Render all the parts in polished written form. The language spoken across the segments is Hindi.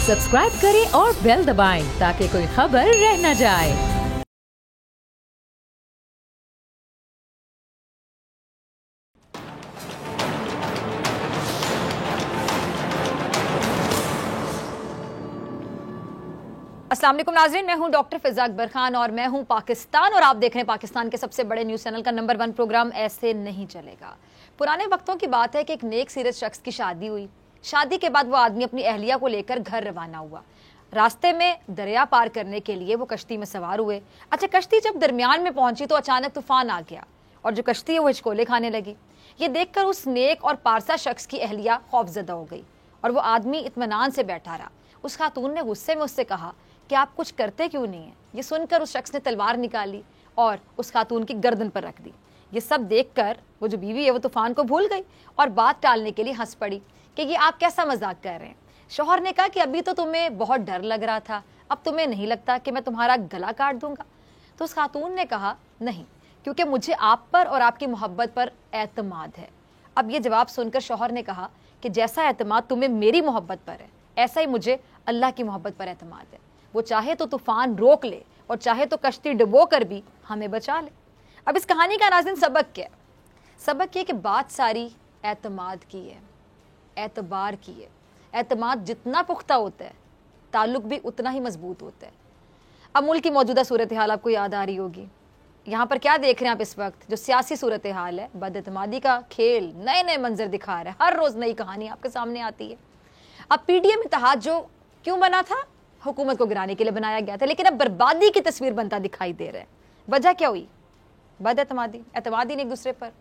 सब्सक्राइब करें और बेल दबाएं ताकि कोई खबर रह न जाए। अस्सलाम वालेकुम नाज़रीन, मैं हूं डॉक्टर फिज़ा अकबर खान और मैं हूं पाकिस्तान और आप देख रहे हैं पाकिस्तान के सबसे बड़े न्यूज़ चैनल का नंबर 1 प्रोग्राम ऐसे नहीं चलेगा। पुराने वक्तों की बात है कि एक नेक सीरत शख्स की शादी हुई। शादी के बाद वो आदमी अपनी अहलिया को लेकर घर रवाना हुआ। रास्ते में दरिया पार करने के लिए वो कश्ती में सवार हुए। अच्छा, कश्ती जब दरमियान में पहुंची तो अचानक तूफान आ गया और जो कश्ती है वो हिचकोले खाने लगी। ये देखकर उस नेक और पारसा शख्स की अहलिया खौफजदा हो गई और वो आदमी इत्मीनान से बैठा रहा। उस खातून ने गुस्से में उससे कहा कि आप कुछ करते क्यों नहीं है। ये सुनकर उस शख्स ने तलवार निकाली और उस खातून की गर्दन पर रख दी। ये सब देखकर वो जो बीवी है वो तूफान को भूल गई और बात टालने के लिए हंस पड़ी कि ये आप कैसा मजाक कर रहे हैं। शौहर ने कहा कि अभी तो तुम्हें बहुत डर लग रहा था, अब तुम्हें नहीं लगता कि मैं तुम्हारा गला काट दूंगा। तो उस खातून ने कहा नहीं, क्योंकि मुझे आप पर और आपकी मोहब्बत पर एतमाद है। अब ये जवाब सुनकर शौहर ने कहा कि जैसा एतमाद तुम्हें मेरी मोहब्बत पर है, ऐसा ही मुझे अल्लाह की मोहब्बत पर एतमाद है। वो चाहे तो तूफान रोक ले और चाहे तो कश्ती डुबो कर भी हमें बचा ले। अब इस कहानी का नाज़रीन सबक क्या है? सबक ये कि बात सारी एतमाद की है, एतबार की है। एतमाद जितना पुख्ता होता है, ताल्लुक भी उतना ही मजबूत होता है। अब मुल्क की मौजूदा सूरत हाल आपको याद आ रही होगी। यहाँ पर क्या देख रहे हैं आप इस वक्त? जो सियासी सूरत हाल है, बदएतमादी का खेल नए नए मंजर दिखा रहा है। हर रोज़ नई कहानी आपके सामने आती है। अब PDM इत्तेहाद जो क्यों बना था? हुकूमत को गिराने के लिए बनाया गया था, लेकिन अब बर्बादी की तस्वीर बनता दिखाई दे रहा है। वजह क्या हुई? बदएतमादी, एतमादी नहीं एक दूसरे पर।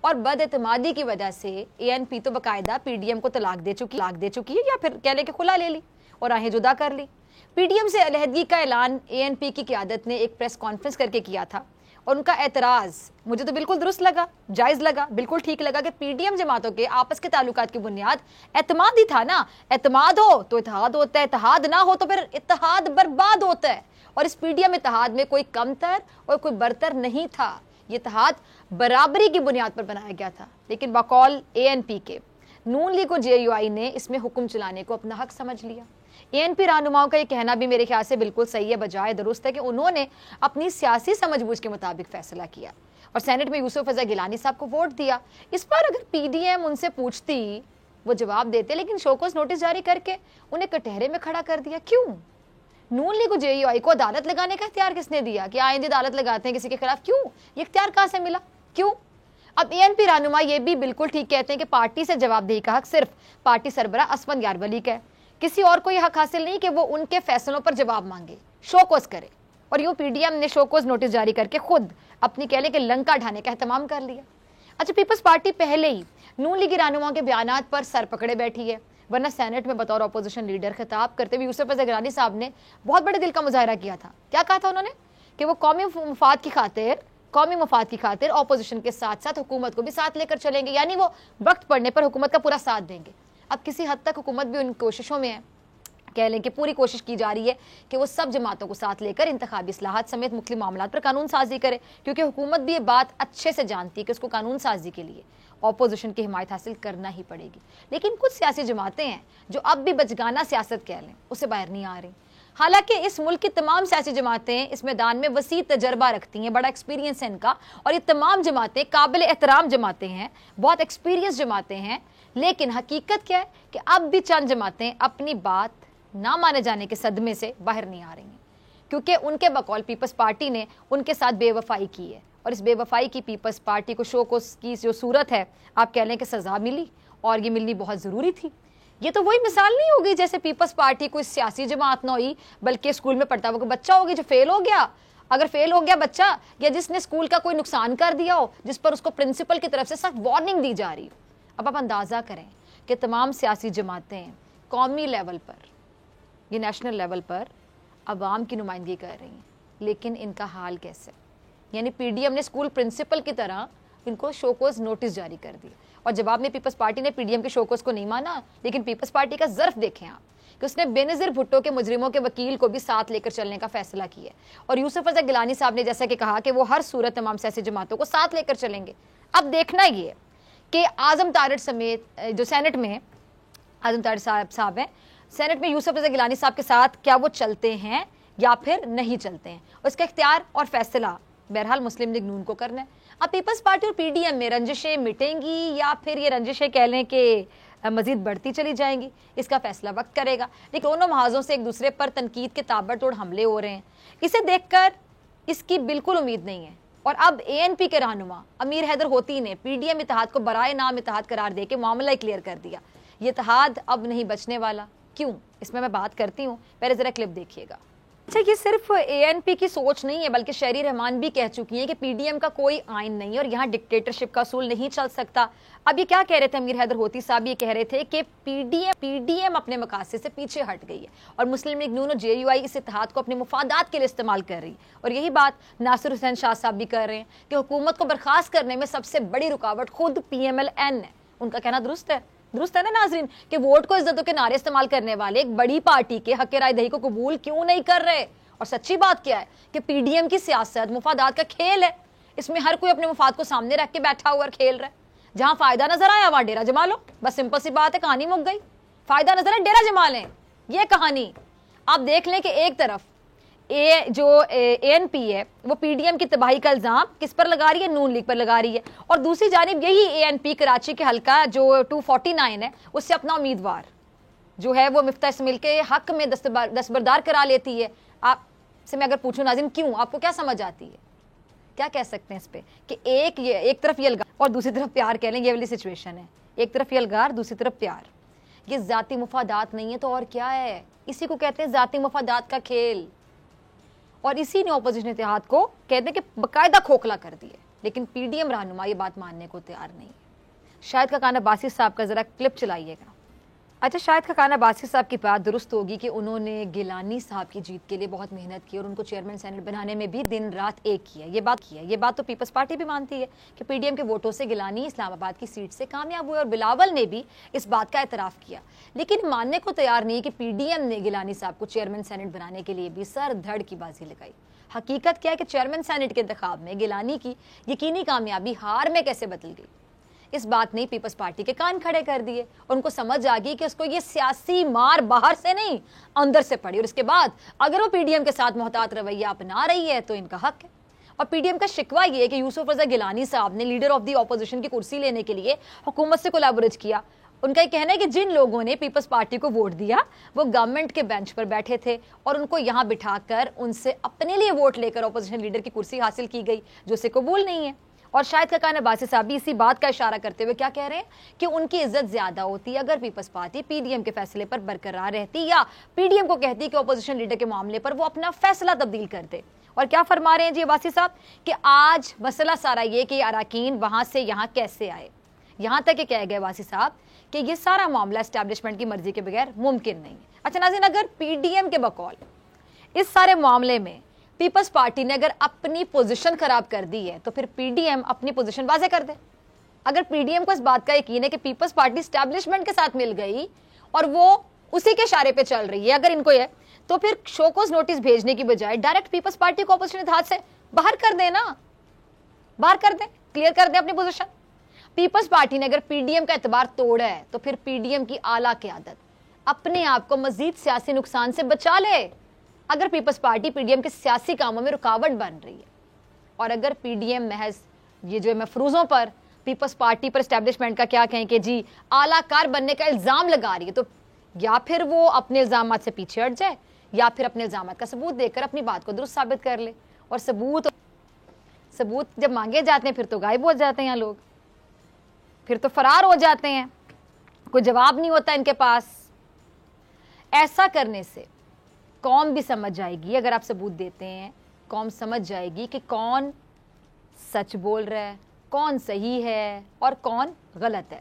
और बदएतमादी की वजह से ANP तो बाकायदा PDM को तलाक दे चुकी है या फिर कह ले कि खुला ले ली और राहें जुदा कर ली। PDM से अलहदगी का ऐलान ANP की क़यादत ने एक प्रेस कॉन्फ्रेंस करके किया था और उनका एतराज़ मुझे तो बिल्कुल दुरुस्त लगा, जायज़ लगा, बिल्कुल ठीक लगा कि PDM जमातों के आपस के ताल्लुकात की बुनियाद एतमाद ही था ना। एतमाद हो तो इत्तेहाद होता है, इत्तेहाद ना हो तो फिर इत्तेहाद बर्बाद होता है। और इस PDM इत्तेहाद में कोई कमतर और कोई बरतर नहीं था। ये इत्तेहाद बराबरी की बुनियाद पर बनाया गया था, लेकिन बकौल ANP के नून लीग और JUI ने इसमें हुक्म चलाने को अपना हक समझ लिया। ANP रहनुमाओं का ये कहना भी मेरे ख्याल से बिल्कुल सही है, बजाय दुरुस्त है कि उन्होंने अपनी सियासी समझबूझ के मुताबिक फैसला किया और सेनेट में यूसुफ रज़ा गिलानी साहब को वोट दिया। इस पर अगर PDM उनसे पूछती वो जवाब देते, लेकिन शोकॉज नोटिस जारी करके उन्हें कटहरे में खड़ा कर दिया। क्यों? नून लीग और JUI को अदालत लगाने का इख्तियार किसने दिया कि आइंदे अदालत लगाते हैं किसी के खिलाफ? क्यों? ये इख्तियार कहाँ से मिला? क्यों? अब ANP रहनुमा ये भी बिल्कुल ठीक कहते हैं कि पार्टी से जवाबदेही का हक सिर्फ पार्टी सरबराह असमत यारवली का है। किसी और को यह हक हासिल नहीं कि वो उनके फैसलों पर जवाब मांगे, शोकॉज करे। और यूं PDM ने शोकॉज नोटिस जारी करके खुद अपनी कह लें कि लंका ढाने का एहतमाम कर लिया। अच्छा, पीपल्स पार्टी पहले ही नून लीगी रहनुमाओं के बयानात पर सर पकड़े बैठी है, वरना सेनेट में बतौर अपोजिशन लीडर खिताब करते हुए यूसुफ रज़ा गिलानी साहब ने बहुत बड़े दिल का मुजाहरा किया था। क्या कहा था उन्होंने? कि वो कौमी मफाद की खातिर अपोजिशन के साथ साथ हुकूमत को भी साथ लेकर चलेंगे, यानी वो वक्त पड़ने पर हुकूमत का पूरा साथ देंगे। अब किसी हद तक हुकूमत भी उन कोशिशों में है, कह लें कि पूरी कोशिश की जा रही है कि वो सब जमातों को साथ लेकर इंतखाबी इस्लाहात समेत मुख्तलिफ मामलात पर कानून साजी करे, क्योंकि हुकूमत भी ये बात अच्छे से जानती है कि उसको कानून साजी के लिए अपोजिशन की हिमायत हासिल करना ही पड़ेगी। लेकिन कुछ सियासी जमातें हैं जो अब भी बचगाना सियासत कह लें उससे बाहर नहीं आ रही। हालांकि इस मुल्क की तमाम सियासी जमातें इस मैदान में वसी तजर्बा रखती हैं, बड़ा एक्सपीरियंस है इनका, और ये तमाम जमातें काबिल एहतराम जमातें हैं, बहुत एक्सपीरियंस जमातें हैं। लेकिन हकीकत क्या है कि अब भी चंद जमातें अपनी बात ना माने जाने के सदमे से बाहर नहीं आ रही हैं, क्योंकि उनके बकौल पीपल्स पार्टी ने उनके साथ बेवफाई की है और इस बेवफाई की पीपल्स पार्टी को शोकॉज की जो सूरत है, आप कह लें कि सज़ा मिली और ये मिलनी बहुत ज़रूरी थी। ये तो वही मिसाल नहीं होगी जैसे पीपल्स पार्टी कोई सियासी जमात ना हुई, बल्कि स्कूल में पढ़ता हुआ कोई बच्चा होगी जो फेल हो गया। अगर फेल हो गया बच्चा या जिसने स्कूल का कोई नुकसान कर दिया हो, जिस पर उसको प्रिंसिपल की तरफ से सख्त वार्निंग दी जा रही हो। अब आप अंदाज़ा करें कि तमाम सियासी जमातें कौमी लेवल पर, ये नेशनल लेवल पर अवाम की नुमाइंदगी कर रही हैं, लेकिन इनका हाल कैसे? यानी PDM ने स्कूल प्रिंसिपल की तरह इनको शोकॉज नोटिस जारी कर दिया और जवाब में पीपल्स पार्टी ने PDM के शोकॉज को नहीं माना। लेकिन पीपल्स पार्टी का ज़र्फ देखें आप कि उसने बेनज़ीर भुट्टो के मुजरिमों के वकील को भी साथ लेकर चलने का फैसला किया और यूसुफ रज़ा गिलानी साहब ने जैसा कि कहा कि वो हर सूरत तमाम सियासी जमातों को साथ लेकर चलेंगे। अब देखना ये है कि आज़म तारिक समेत जो सेनेट में है, आज़म तारिक साहब हैं, सेनेट में यूसुफ रज़ा गिलानी साहब के साथ क्या वो चलते हैं या फिर नहीं चलते हैं, उसका इख्तियार और फैसला बहरहाल मुस्लिम लीग नून को करना है। अब पीपल्स पार्टी और पीडीएम में रंजिशें मिटेंगी या फिर ये रंजिशें कह लें कि मजीद बढ़ती चली जाएंगी, इसका फैसला वक्त करेगा। लेकिन दोनों महाजों से एक दूसरे पर तनकीद के ताबड़तोड़ हमले हो रहे हैं, इसे देखकर इसकी बिल्कुल उम्मीद नहीं है। और अब एएनपी के रहनुमा अमीर हैदर होती ने पीडीएम इत्तेहाद को बराए नाम इत्तेहाद करार दे के मामला ही क्लियर कर दिया। ये इत्तेहाद अब नहीं बचने वाला। क्यों, इसमें मैं बात करती हूँ, पहले जरा क्लिप देखिएगा। अच्छा, ये सिर्फ एएनपी की सोच नहीं है, बल्कि शहरी रहमान भी कह चुकी हैं कि पीडीएम का कोई आइन नहीं है और यहाँ डिक्टेटरशिप का असूल नहीं चल सकता। अब ये क्या कह रहे थे अमीर हैदर होती साहब, ये कह रहे थे कि पीडीएम अपने मकासद से पीछे हट गई है और मुस्लिम लीग नून और जेयूआई इस इत्तेहाद को अपने मुफादात के लिए इस्तेमाल कर रही है। और यही बात नासिर हुसैन शाह साहब भी कर रहे हैं कि हुकूमत को बर्खास्त करने में सबसे बड़ी रुकावट खुद PMLN है। उनका कहना दुरुस्त है ना नाजरीन, कि वोट को इज्जतों के नारे इस्तेमाल करने वाले एक बड़ी पार्टी के हक राय दही को कबूल क्यों नहीं कर रहे। और सच्ची बात क्या है कि पीडीएम की सियासत मुफादात का खेल है। इसमें हर कोई अपने मुफाद को सामने रख के बैठा हुआ और खेल रहा है। जहां फायदा नजर आया वहां डेरा जमा लो, बस सिंपल सी बात है, कहानी मुक गई। फायदा नजर आया डेरा जमा लें, ये कहानी। आप देख लें कि एक तरफ जो एएनपी है वो पीडीएम की तबाही का इल्जाम किस पर लगा रही है, नून लीग पर लगा रही है। और दूसरी जानिब यही एएनपी कराची के हल्का जो 249 है उससे अपना उम्मीदवार जो है वो मिफ्ता इस्माइल के हक में दस्तबरदार करा लेती है। आपसे मैं अगर पूछूं नाज़रीन, क्यों, आपको क्या समझ आती है, क्या कह सकते हैं इस पे कि एक तरफ ये अलगार और दूसरी तरफ प्यार कह लें, ये वाली सिचुएशन है। एक तरफ ये अलगार, दूसरी तरफ प्यार। ये जाती मुफादात नहीं है तो और क्या है, इसी को कहते हैं जाती मुफादात का खेल। और इसी ने ऑपोजिशन इत्तेहाद को कहते हैं कि बाकायदा खोखला कर दिए। लेकिन पीडीएम रहनुमा ये बात मानने को तैयार नहीं है। शाहिद खाकान अब्बासी साहब का जरा क्लिप चलाइएगा। अच्छा, शाहिद खाकान अब्बासी साहब की बात दुरुस्त होगी कि उन्होंने गिलानी साहब की जीत के लिए बहुत मेहनत की और उनको चेयरमैन सेनेट बनाने में भी दिन रात एक किया। ये बात तो पीपल्स पार्टी भी मानती है कि पीडीएम के वोटों से गिलानी इस्लामाबाद की सीट से कामयाब हुए और बिलावल ने भी इस बात का एतराफ़ किया। लेकिन मानने को तैयार नहीं कि पीडीएम ने गिलानी साहब को चेयरमैन सेनेट बनाने के लिए भी सर धड़ की बाजी लगाई। हकीकत क्या है कि चेयरमैन सेनेट के इंतखाब में गिलानी की यकीनी कामयाबी हार में कैसे बदल गई, इस बात ने पीपल्स पार्टी के कान खड़े कर दिए। और उनको समझ आ गई कि उसको ये सियासी मार बाहर से नहीं अंदर से पड़ी। और इसके बाद अगर वो पीडीएम के साथ मोहतात रवैया अपना रही है तो इनका हक है। और पीडीएम का शिकवा ये है कि यूसुफ रज़ा गिलानी साहब ने लीडर ऑफ दी ऑपोजिशन की कुर्सी लेने के लिए हुकूमत से कोलैबोरेट किया। उनका ये कहना है कि जिन लोगों ने पीपल्स पार्टी को वोट दिया वो गवर्नमेंट के बेंच पर बैठे थे और उनको यहाँ बिठाकर उनसे अपने लिए वोट लेकर ऑपोजिशन लीडर की कुर्सी हासिल की गई, जो उसे कबूल नहीं है। और शाहिद खाकान अब्बासी साहब भी इसी बात का इशारा करते हुए क्या कह रहे हैं कि उनकी इज्जत ज्यादा होती अगर पीपल्स पार्टी पीडीएम के फैसले पर बरकरार रहती या पीडीएम को कहती कि ऑपोजिशन लीडर के मामले पर वो अपना फैसला तब्दील कर दे। और क्या फरमा रहे हैं जी अब्बासी साहब कि आज मसला सारा ये कि अराकीन वहां से यहाँ कैसे आए। यहाँ तक कह गए अब्बासी साहब कि ये सारा मामला एस्टैब्लिशमेंट की मर्जी के बगैर मुमकिन नहीं है। अच्छा नाज़रीन, अगर पीडीएम के बकौल इस सारे मामले में पीपल्स पार्टी ने अगर अपनी पोजीशन खराब कर दी है तो फिर पीडीएम अपनी पोजीशन वाज़े कर दे। अगर पीडीएम को इस बात का यकीन है कि पीपल्स पार्टी एस्टैब्लिशमेंट के साथ मिल गई और वो उसी के इशारे पे चल रही है, अगर इनको ये, तो फिर शोकोज नोटिस भेजने की बजाय डायरेक्ट पीपल्स पार्टी को ऑपोजिशन इत्तेहाद से बाहर कर देना, बाहर कर दें, क्लियर कर दें अपनी पोजीशन। पीपल्स पार्टी ने अगर पीडीएम का एतबार तोड़ा है तो फिर पीडीएम की आला क़यादत अपने आप को मजीद सियासी नुकसान से बचा ले। अगर पीपल्स पार्टी पीडीएम के सियासी कामों में रुकावट बन रही है और अगर पीडीएम महज ये जो मफरूजों पर पीपल्स पार्टी पर एस्टैब्लिशमेंट का क्या कहें कि जी आलाकार बनने का इल्ज़ाम लगा रही है, तो या फिर वो अपने इल्ज़ामात से पीछे हट जाए या फिर अपने इल्ज़ामात का सबूत देकर अपनी बात को दुरुस्त साबित कर ले। और सबूत जब मांगे जाते हैं फिर तो गायब हो जाते हैं यहाँ लोग, फिर तो फरार हो जाते हैं, कोई जवाब नहीं होता इनके पास। ऐसा करने से कौम भी समझ जाएगी, अगर आप सबूत देते हैं कौम समझ जाएगी कि कौन सच बोल रहा है, कौन सही है और कौन गलत है।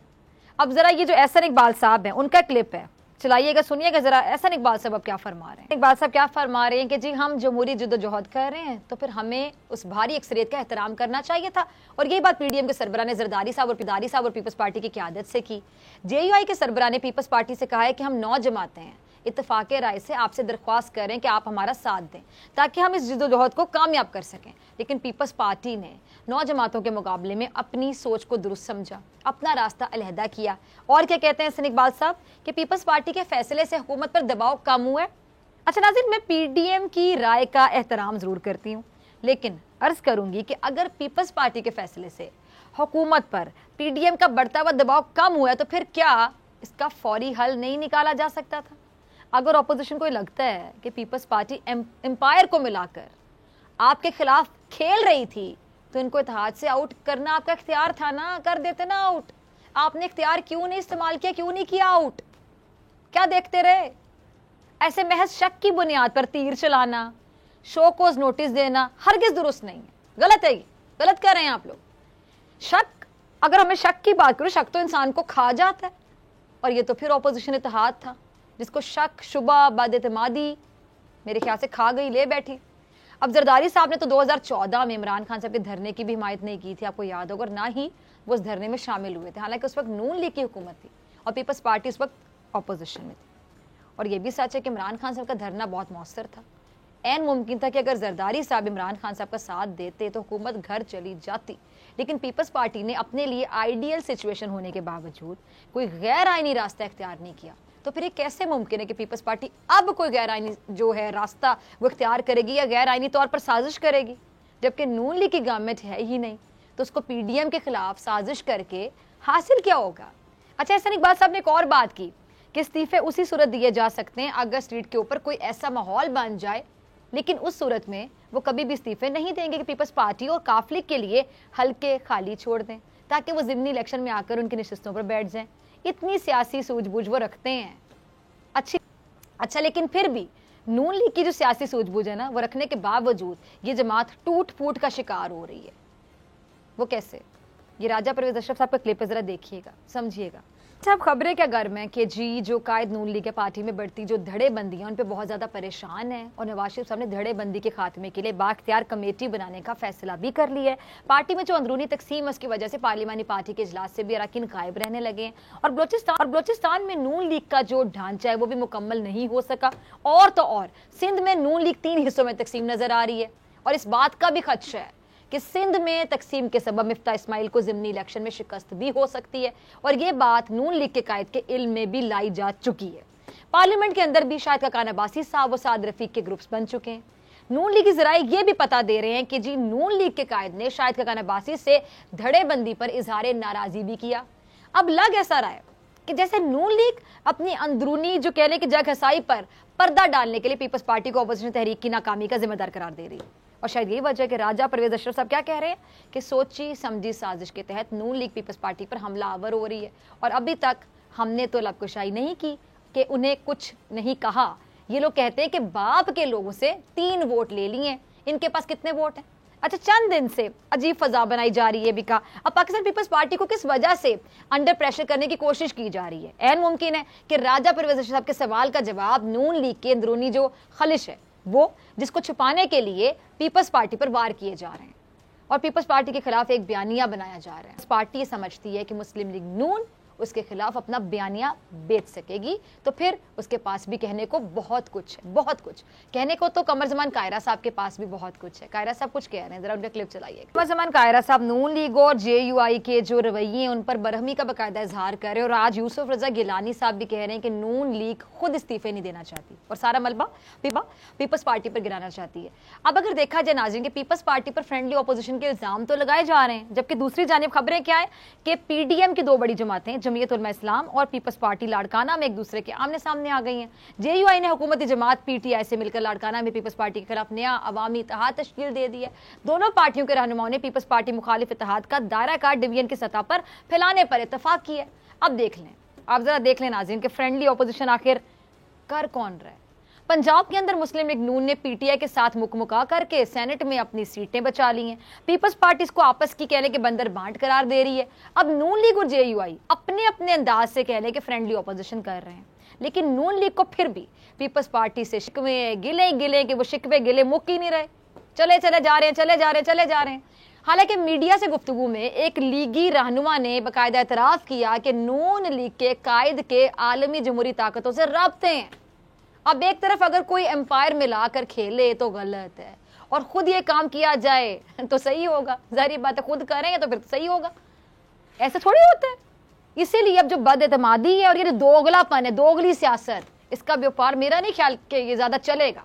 अब जरा ये जो एहसन इकबाल साहब हैं उनका क्लिप है, चलाइएगा, सुनिएगा जरा एहसन इकबाल साहब अब क्या फरमा रहे हैं। इकबाल साहब क्या फरमा रहे हैं कि जी हम जमहूरी जद्दोजहद कर रहे हैं तो फिर हमें उस भारी अक्सरियत का एहतराम करना चाहिए था। और यही बात पीडीएम के सरबराह ने जरदारी साहब और पीपल्स पार्टी की क़यादत से की। जेयूआई के सरबराह ने पीपल्स पार्टी से कहा है कि हम 9 जमातें हैं, इत्तेफाक राय से आपसे दरख्वास्त करें कि आप हमारा साथ दें ताकि हम इस जिद्दोजहद को कामयाब कर सकें। लेकिन पीपल्स पार्टी ने 9 जमातों के मुकाबले में अपनी सोच को दुरुस्त समझा, अपना रास्ता अलहदा किया। और क्या कहते हैं हसन इकबाल साहब कि पीपल्स पार्टी के फैसले से हुकूमत पर दबाव कम हुआ है। अच्छा नाज़रीन, मैं पीडीएम की राय का एहतराम ज़रूर करती हूँ, लेकिन अर्ज़ करूँगी कि अगर पीपल्स पार्टी के फैसले से हुकूमत पर पीडीएम का बढ़ता हुआ दबाव कम हुआ है तो फिर क्या इसका फौरी हल नहीं निकाला जा सकता था? अगर अपोजिशन को लगता है कि पीपल्स पार्टी एम्पायर को मिलाकर आपके खिलाफ खेल रही थी तो इनको इत्तेहाद से आउट करना आपका इख्तियार था ना, कर देते ना आउट। आपने इख्तियार क्यों नहीं इस्तेमाल किया, क्यों नहीं किया आउट? क्या देखते रहे? ऐसे महज शक की बुनियाद पर तीर चलाना, शो कोज नोटिस देना हरगिज दुरुस्त नहीं है, गलत है, गलत कर रहे हैं आप लोग। शक, अगर हमें शक की बात करो, शक तो इंसान को खा जाता है, और ये तो फिर ऑपोजिशन इत्तेहाद था जिसको शक, शुबा, बदएतमादी मेरे ख्याल से खा गई, ले बैठी। अब जरदारी साहब ने तो 2014 में इमरान खान साहब के धरने की भी हिमायत नहीं की थी, आपको याद होगा, ना ही वो उस धरने में शामिल हुए थे। हालांकि उस वक्त नून लीग की हुकूमत थी और पीपल्स पार्टी उस वक्त ऑपोजिशन में थी। और ये भी सच है कि इमरान खान साहब का धरना बहुत मौसर था। ऐन मुमकिन था कि अगर जरदारी साहब इमरान खान साहब का साथ देते तो हुकूमत घर चली जाती, लेकिन पीपल्स पार्टी ने अपने लिए आइडियल सिचुएशन होने के बावजूद कोई गैर आईनी रास्ता इख्तियार नहीं किया। तो फिर ये कैसे मुमकिन है कि पीपल्स पार्टी अब कोई गैर आईनी जो है रास्ता वो इख्तियार करेगी या गैर आईनी तौर पर साजिश करेगी, जबकि नून लीग की गवर्नमेंट है ही नहीं, तो उसको पीडीएम के खिलाफ साजिश करके हासिल क्या होगा? अच्छा, हसन इकबाल साहब ने एक और बात की कि इस्तीफे उसी सूरत दिए जा सकते हैं अगर स्ट्रीट के ऊपर कोई ऐसा माहौल बन जाए, लेकिन उस सूरत में वो कभी भी इस्तीफे नहीं देंगे कि पीपल्स पार्टी और काफिले के लिए हल्के खाली छोड़ दें ताकि वो ज़िमनी इलेक्शन में आकर उनकी नशिस्तों पर बैठ जाएं। इतनी सियासी सूझबूझ वो रखते हैं। अच्छा, लेकिन फिर भी नून लीग की जो सियासी सूझबूझ है ना, वो रखने के बावजूद ये जमात टूट फूट का शिकार हो रही है। वो कैसे? ये राजा परवेज अशरफ साहब का क्लिप है, जरा देखिएगा, समझिएगा। अच्छा, अब खबरें क्या गर्म है कि जी जो कायद नून लीग पार्टी में बढ़ती जो धड़ेबंदी है उन पे बहुत ज़्यादा परेशान है, और नवाज शरीफ साहब ने धड़ेबंदी के खात्मे के लिए बाख्तियार कमेटी बनाने का फैसला भी कर लिया है। पार्टी में जो अंदरूनी तकसीम है उसकी वजह से पार्लिमानी पार्टी के इजलास से भी अरकान गायब रहने लगे हैं, और बलोचिस्तान में नून लीग का जो ढांचा है वो भी मुकम्मल नहीं हो सका। और तो और सिंध में नून लीग 3 हिस्सों में तकसीम नजर आ रही है, और इस बात का भी खदशा है कि सिंध में तकसीम के सबब मिफ्ता इस्माइल को ज़िमनी इलेक्शन में शिकस्त भी हो सकती है, और ये बात नून लीग के कायद के इल्म में भी लाई जा चुकी है। पार्लियामेंट के अंदर भी शाहिद खाकान अब्बासी साहब और साद रफीक के ग्रुप्स बन चुके हैं। नून लीग की ज़राए ये भी पता दे रहे हैं कि जी नून लीग के कायद ने शाहिद खाकान अब्बासी से धड़ेबंदी पर इजहार नाराज़गी भी किया। अब लग ऐसा रहा है कि जैसे नून लीग अपनी अंदरूनी जो कहने की जग हसाई पर पर्दा डालने के लिए पीपल्स पार्टी को अपोजिशन तहरीक की नाकामी का जिम्मेदार करार दे रही है। और शायद यही वजह है कि राजा परवेज अशरफ साहब क्या कह रहे हैं कि सोची समझी साजिश के तहत नून लीग पीपल्स पार्टी पर हमला आवर हो रही है, और अभी तक हमने तो लबकुशाई नहीं की कि उन्हें कुछ नहीं कहा। ये लोग कहते हैं कि बाप के लोगों से 3 वोट ले लिए, इनके पास कितने वोट हैं? अच्छा, चंद दिन से अजीब फजा बनाई जा रही है बिका। अब पाकिस्तान पीपल्स पार्टी को किस वजह से अंडर प्रेशर करने की कोशिश की जा रही है? ऐन मुमकिन है कि राजा परवेज अशरफ साहब के सवाल का जवाब नून लीग के अंदरूनी जो खलिश है वो, जिसको छुपाने के लिए पीपल्स पार्टी पर वार किए जा रहे हैं और पीपल्स पार्टी के खिलाफ एक बयानिया बनाया जा रहा है। पार्टी ये समझती है कि मुस्लिम लीग नून उसके खिलाफ अपना बयानिया बेच सकेगी, तो फिर उसके पास भी कहने को बहुत कुछ है, बहुत कुछ कहने को। तो कमर जमान कायरा साहब के पास भी बहुत कुछ है। कायरा साहब कुछ कह रहे हैं, जरा उनका क्लिप चलाइए। कमर जमान कायरा साहब नून लीग और JUI के जो रवैये हैं उन पर बरहमी का बाकायदा इजहार कर रहे हैं, और आज यूसुफ रजा गिलानी साहब भी कह रहे हैं कि नून लीग खुद इस्तीफे नहीं देना चाहती और सारा मलबा पीपल्स पार्टी पर गिराना चाहती है। अब अगर देखा जाए नाज़रीन कि पीपल्स पार्टी पर फ्रेंडली ऑपोजिशन के इल्जाम तो लगाए जा रहे हैं, जबकि दूसरी जानिब खबरें क्या है कि PDM की 2 बड़ी जमातें जमीयत उलमा इस्लाम और पीपल्स पार्टी लाड़काना में एक दूसरे के आमने सामने आ गई हैं। JUI ने हुकूमती जमात PTI से मिलकर लाड़काना में पीपल्स पार्टी के खिलाफ नया अवामी इत्तेहाद तश्कील दे दी है। दोनों पार्टियों के रहनुमाओं ने पीपल्स पार्टी मुखालिफ इत्तेहाद का दायरा कार डिवीजन की सतह पर फैलाने पर इत्तेफाक किया है। अब देख लें, आप जरा देख लें नाज़रीन कि फ्रेंडली ऑपोजिशन आखिर कर कौन रहा है। पंजाब के अंदर मुस्लिम लीग नून ने PTI के साथ मुकमुका करके सेनेट में अपनी सीटें बचा ली हैं। पीपल्स पार्टी इसको आपस की कहने के बंदर बांट करार दे रही है। अब नून लीग और JUI अपने अपने अंदाज से कहने के फ्रेंडली ऑपोजिशन कर रहे हैं, लेकिन नून लीग को फिर भी पीपल्स पार्टी से शिकवे गिले कि वो शिकवे गिले मुक ही नहीं रहे, चले जा रहे हैं। हालांकि मीडिया से गुफ्तगू में एक लीगी रहनुमा ने बाकायदा एतराफ़ किया कि नून लीग के कायद के आलमी जमहूरी ताकतों से राब्ते हैं। अब एक तरफ अगर कोई एम्पायर मिलाकर खेले तो गलत है, और खुद ये काम किया जाए तो सही होगा। जाहिर बात है, खुद करेंगे तो फिर सही होगा, ऐसा थोड़ी होता है। इसीलिए अब जो बदएतमादी है और ये दोगलापन है, दोगली सियासत, इसका व्यापार मेरा नहीं ख्याल कि ये ज्यादा चलेगा।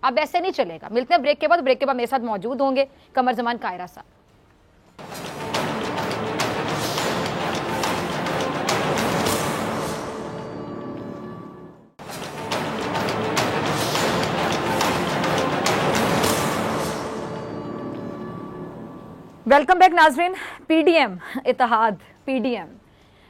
अब ऐसे नहीं चलेगा। मिलते हैं ब्रेक के बाद। ब्रेक के बाद मेरे साथ मौजूद होंगे कमर जमान कायरा साहब। वेलकम बैक नाजरीन। पीडीएम इत्तेहाद, पीडीएम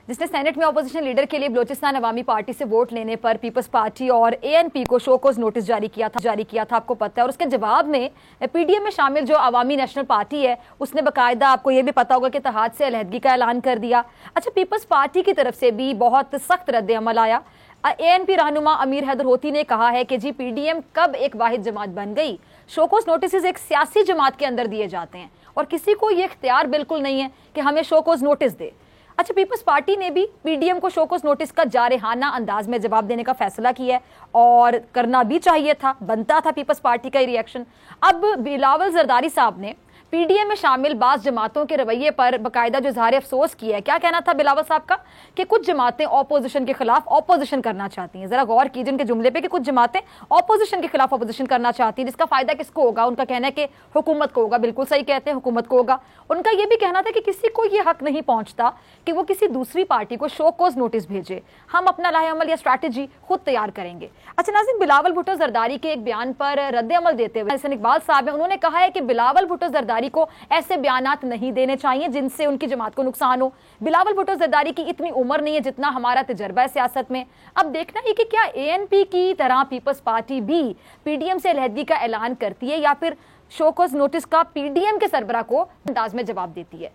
जिसने सेनेट में अपोजिशन लीडर के लिए बलोचिस्तान अवामी पार्टी से वोट लेने पर पीपल्स पार्टी और एएनपी को शोकोज नोटिस जारी किया था, आपको पता है। और उसके जवाब में पीडीएम में शामिल जो अवामी नेशनल पार्टी है उसने बाकायदा, आपको ये भी पता होगा कि इत्तेहाद से अलहदगी का ऐलान कर दिया। अच्छा, पीपल्स पार्टी की तरफ से भी बहुत सख्त रद्द अमल आया। एएनपी रहनुमा अमीर हैदर होती ने कहा है कि जी पीडीएम कब एक वाहिद जमात बन गई। शोकोज नोटिस एक सियासी जमात के अंदर दिए जाते हैं और किसी को ये इख्तियार बिल्कुल नहीं है कि हमें शोकोज नोटिस दे। अच्छा, पीपल्स पार्टी ने भी पीडीएम को शोकोज नोटिस का जारहाना अंदाज में जवाब देने का फैसला किया है और करना भी चाहिए था, बनता था पीपल्स पार्टी का रिएक्शन। अब बिलावल जरदारी साहब ने पीडीएम में शामिल बाज़ जमातों के रवैये पर बाकायदा जो इज़हार अफसोस किया है। क्या कहना था बिलावल साहब का कि कुछ जमातें ऑपोजिशन के खिलाफ ऑपोजिशन करना चाहती हैं। जरा गौर कीजिए उनके जुमले पे कि कुछ जमातें ऑपोजिशन के खिलाफ ऑपोजिशन करना चाहती हैं, जिसका फायदा किसको होगा? उनका कहना है कि हुकूमत को होगा। बिल्कुल सही कहते हैं, हुकूमत को होगा। उनका यह भी कहना था कि किसी को यह हक नहीं पहुंचता कि वो किसी दूसरी पार्टी को शोकोज नोटिस भेजे, हम अपना लाहेअमल या स्ट्रैटेजी खुद तैयार करेंगे। अच्छा नाज़रीन, बिलावल भुट्टो जरदारी के एक बयान पर रद्द अमल देते हुए हसन इकबाल साहब है, उन्होंने कहा है कि बिलावल भुट्टो जरदारी को ऐसे बयानात नहीं देने चाहिए जिनसे उनकी जमात को नुकसान हो। बिलावल भुट्टो जरदारी की इतनी उम्र नहीं है जितना हमारा तजर्बा है सियासत में। अब देखना है कि क्या एएनपी की तरह पीपल्स पार्टी भी पीडीएम से अलहदगी का ऐलान करती है या फिर शोकोज नोटिस का पीडीएम के सरबरा को अंदाज में जवाब देती है।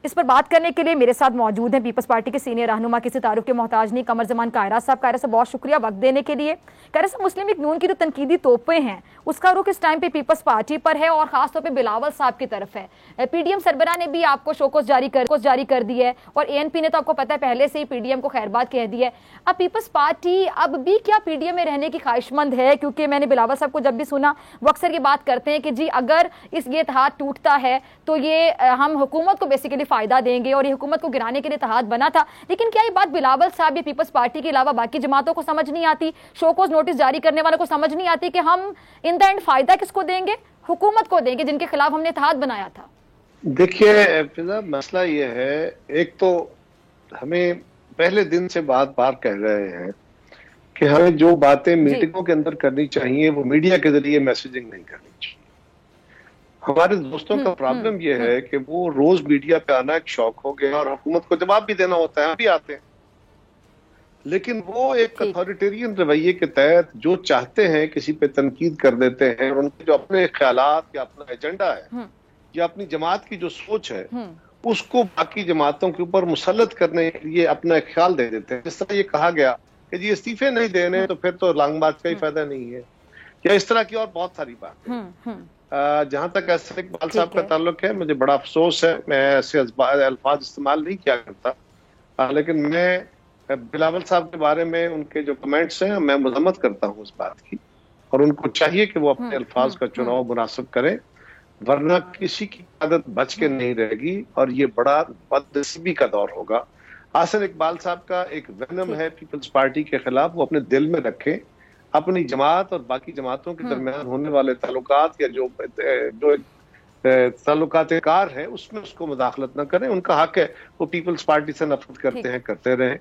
इस पर बात करने के लिए मेरे साथ मौजूद हैं पीपल्स पार्टी के सीनियर रहनुमा, किसी तारुफ के मोहताज नहीं, कमर जमान कायरा साहब। कायरा साहब बहुत शुक्रिया वक्त देने के लिए। कायरा साहब, मुस्लिम लीग नून की जो तनकीदी तोपें हैं उसका रुख इस टाइम पे पीपल्स पार्टी पर है और खासतौर पे बिलावल साहब की तरफ है। पीडीएम सरबरा ने भी आपको शोकोज जारी कर दी है और एएनपी ने तो आपको पता है पहले से ही पीडीएम को खैरबाद कह दी है। अब पीपल्स पार्टी अब भी क्या पीडीएम में रहने की ख्वाहिशमंद है? क्योंकि मैंने बिलावल साहब को जब भी सुना वो अक्सर ये बात करते हैं कि जी अगर ये इत्तेहाद टूटता है तो ये हम हुकूमत को बेसिकली फायदा देंगे और हुकूमत को गिराने के लिए इत्तेहाद बना था। लेकिन क्या ये बात बिलावल साहब या पीपल्स पार्टी के अलावा बाकी जमातों को समझ नहीं आती? शोकोज नोटिस जारी करने वालों को समझ नहीं आती कि हम इन द एंड फायदा किसको देंगे? हुकूमत को देंगे जिनके खिलाफ हमने इत्तेहाद बनाया था। देखिए फिजा, मसला ये है, एक तो हमें पहले दिन से बार बार कह रहे हैं कि हमें जो बातें मीटिंगों के अंदर करनी चाहिए वो मीडिया के जरिए मैसेजिंग नहीं करनी चाहिए। हमारे दोस्तों का प्रॉब्लम यह है कि वो रोज मीडिया पे आना एक शौक हो गया और हुकूमत को जवाब भी देना होता है, हम भी आते हैं, लेकिन वो एक अथॉरिटेरियन रवैये के तहत जो चाहते हैं किसी पे तनकीद कर देते हैं और उनके जो अपने ख्यालात या अपना एजेंडा है या अपनी जमात की जो सोच है उसको बाकी जमातों के ऊपर मुसल्लत करने के लिए अपना एक ख्याल दे देते हैं। जिस तरह ये कहा गया कि जी इस्तीफे नहीं देने तो फिर तो लांगबाज का ही फायदा नहीं है, या इस तरह की और बहुत सारी बातें। जहां तक ऐसे इकबाल साहब का ताल्लुक है, मुझे बड़ा अफसोस है, मैं ऐसे अल्फाज इस्तेमाल नहीं किया करता, लेकिन मैं बिलावल साहब के बारे में उनके जो कमेंट्स हैं मैं मजम्मत करता हूँ इस बात की, और उनको चाहिए कि वो अपने अल्फाज का चुनाव मुनासिब करें, वरना किसी की आदत बच के नहीं रहेगी और ये बड़ा बदनसीबी का दौर होगा। हसन इकबाल साहब का एक वेनम है पीपल्स पार्टी के खिलाफ, वो अपने दिल में रखें, अपनी जमात और बाकी जमातों के दरमियान होने वाले ताल्लुकात या जो ताल्लुकात कार है उसमें उसको मुदाखलत न करें। उनका हक है, वो पीपल्स पार्टी से नफरत करते हैं, करते रहें।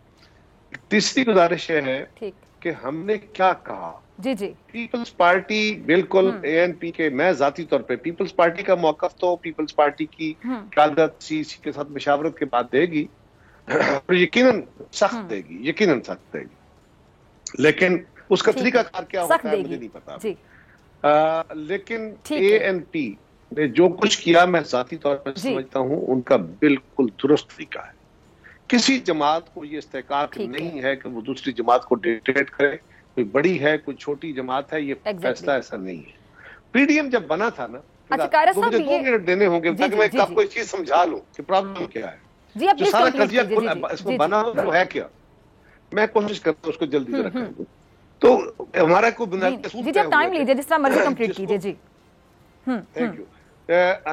तीसरी गुजारिश है कि हमने क्या कहा, जी पीपल्स पार्टी बिल्कुल एएनपी के, मैं जाती तौर पे पीपल्स पार्टी का मौकफ तो पीपल्स पार्टी की क़यादत सीसी के साथ मशावरत के बाद देगी और यकीनन सख्त देगी, यकीनन सख्त देगी, लेकिन उसका तरीकाकार क्या होता है मुझे नहीं पता। लेकिन एएनपी ने जो कुछ किया मैं जाती तौर पर समझता हूँ उनका बिल्कुल दुरुस्त तरीका है। किसी जमात को ये इस्तेकार नहीं है कि वो दूसरी जमात को डिक्टेट करे, कोई बड़ी है कोई छोटी जमात है, ये फैसला ऐसा नहीं है। पीडीएम जब बना था ना, तो मुझे 2 मिनट देने होंगे ताकि मैं आपको एक चीज समझा लूं कि प्रॉब्लम क्या है, जो सारा कजिया इसमें बना हो वो है क्या। मैं कोशिश करता हूँ उसको जल्दी जरा कर दूं। तो हमारा कोई बुनियादी असूल जी तय आप टाइम हुए थे। लीजिए, जिस तरह मर्जी कंप्लीट कीजिए जी। Thank you.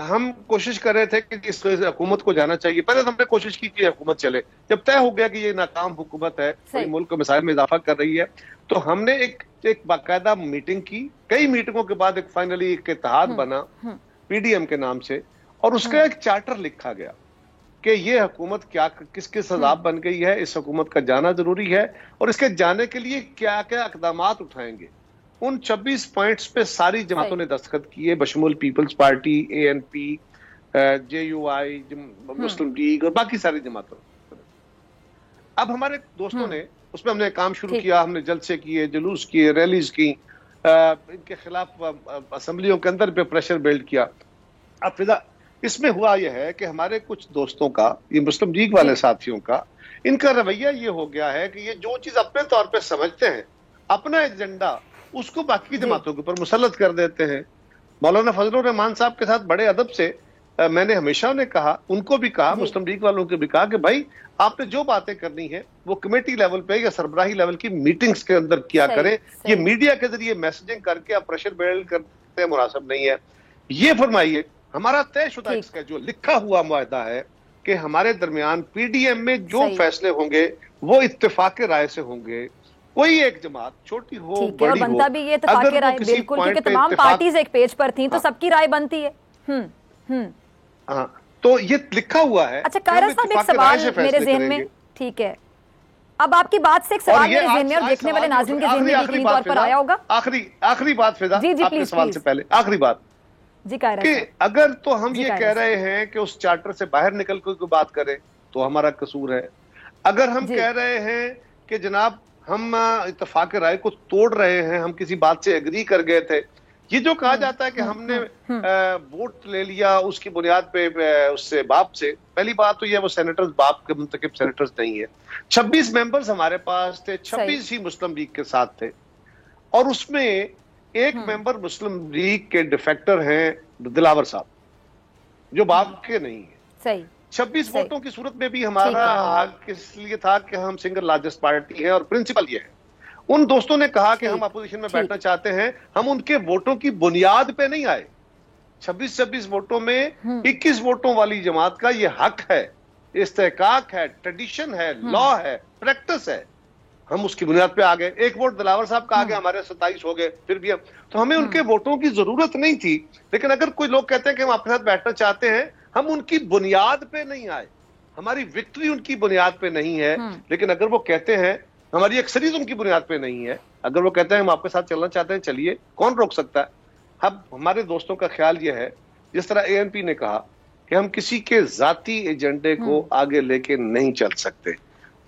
हम कोशिश कर रहे थे कि इस हुकूमत को जाना चाहिए। पहले तो हमने कोशिश की कि हुकूमत चले, जब तय हो गया कि ये नाकाम हुकूमत है, कोई मुल्क को मिसाइल में इजाफा कर रही है, तो हमने एक बाकायदा मीटिंग की। कई मीटिंगों के बाद एक फाइनली एक इत्तेहाद बना पीडीएम के नाम से, और उसका एक चार्टर लिखा गया कि ये हुकूमत क्या किस किस सजाब बन गई है, इस हुकूमत का जाना जरूरी है, और इसके जाने के लिए क्या क्या इकदामात उठाएंगे। उन 26 पॉइंट्स पे सारी जमातों ने दस्तखत किए, बशमूल पीपल्स पार्टी, एएनपी, जेयूआई, मुस्लिम लीग और बाकी सारी जमातों। अब हमारे दोस्तों ने उसमें हमने काम शुरू किया, हमने जलसे किए, जुलूस किए, रैलीज की, इनके खिलाफ असेंबलियों के अंदर पे प्रेशर बिल्ड किया। अब फिजा इसमें हुआ यह है कि हमारे कुछ दोस्तों का, ये मुस्लिम लीग वाले साथियों का, इनका रवैया ये हो गया है कि ये जो चीज अपने तौर पे समझते हैं, अपना एजेंडा उसको बाकी जमातों के ऊपर मुसल्लत कर देते हैं। मौलाना फजलुर रहमान साहब के साथ बड़े अदब से मैंने हमेशा उनको भी कहा, मुस्लिम लीग वालों को भी कहा कि भाई आपने जो बातें करनी है वो कमेटी लेवल पे या सरबराही लेवल की मीटिंग्स के अंदर किया करें। ये मीडिया के जरिए मैसेजिंग करके आप प्रेशर बिल्ड करते हैं, मुनासिब नहीं है। ये फरमाइए, हमारा तयशुदा स्केड्यूल लिखा हुआ मुआहदा है कि हमारे दरमियान पीडीएम में जो फैसले होंगे वो इत्तेफाक राय से होंगे। कोई एक जमात छोटी हो बड़ी और बनता हो, भी ये इत्तेफाक राय बिल्कुल, क्योंकि तमाम पार्टीज एक पेज पर थी, तो सबकी राय बनती है। हाँ, तो ये लिखा हुआ है। अच्छा कायरा साहब, एक सवाल मेरे ज़हन में, ठीक है, अब आपकी बात से एक सवाल मेरे ज़हन में और देखने वाले नाज़रीन के ज़हन में यकीनी तौर पर आया होगा। आखिरी बात फिजा, जी आपके सवाल से पहले आखिरी बात जी कायरा कि अगर तो हम ये कह रहे हैं कि उस चार्टर से बाहर निकल कर कोई बात करें तो हमारा कसूर है। अगर हम कह रहे हैं कि जनाब हम इत्तेफाक राय को तोड़ रहे हैं, हम किसी बात से एग्री कर गए थे, ये जो कहा जाता है कि हमने वोट ले लिया उसकी बुनियाद पे उससे बाप से, पहली बात तो ये वो सेनेटर्स बाप के मुंतखब सेनेटर्स नहीं है। 26 मेंबर्स हमारे पास थे, 26 ही मुस्लिम लीग के साथ थे, और उसमें एक मेंबर मुस्लिम लीग के डिफेक्टर हैं दिलावर साहब, जो बाप के नहीं है। सही 26 वोटों की सूरत में भी हमारा हक इसलिए था कि हम सिंगल लार्जेस्ट पार्टी है, और प्रिंसिपल ये है। उन दोस्तों ने कहा कि हम अपोजिशन में बैठना चाहते हैं, हम उनके वोटों की बुनियाद पे नहीं आए। 26 वोटों में 21 वोटों वाली जमात का ये हक है, इस्तेहकाक है, ट्रेडिशन है, लॉ है, प्रैक्टिस है, हम उसकी बुनियाद पे आ गए। एक वोट दिलावर साहब का आ गया, हमारे 27 हो गए, फिर भी हम, तो हमें उनके वोटों की जरूरत नहीं थी। लेकिन अगर कोई लोग कहते हैं कि हम आपके साथ बैठना चाहते हैं, हम उनकी बुनियाद पे नहीं आए, हमारी विक्ट्री उनकी बुनियाद पे नहीं है। लेकिन अगर वो कहते हैं, हमारी अक्सरियत उनकी बुनियाद पे नहीं है, अगर वो कहते हैं हम आपके साथ चलना चाहते हैं, चलिए, कौन रोक सकता है। अब हमारे दोस्तों का ख्याल यह है, जिस तरह एएनपी ने कहा कि हम किसी के जाती एजेंडे को आगे लेके नहीं चल सकते।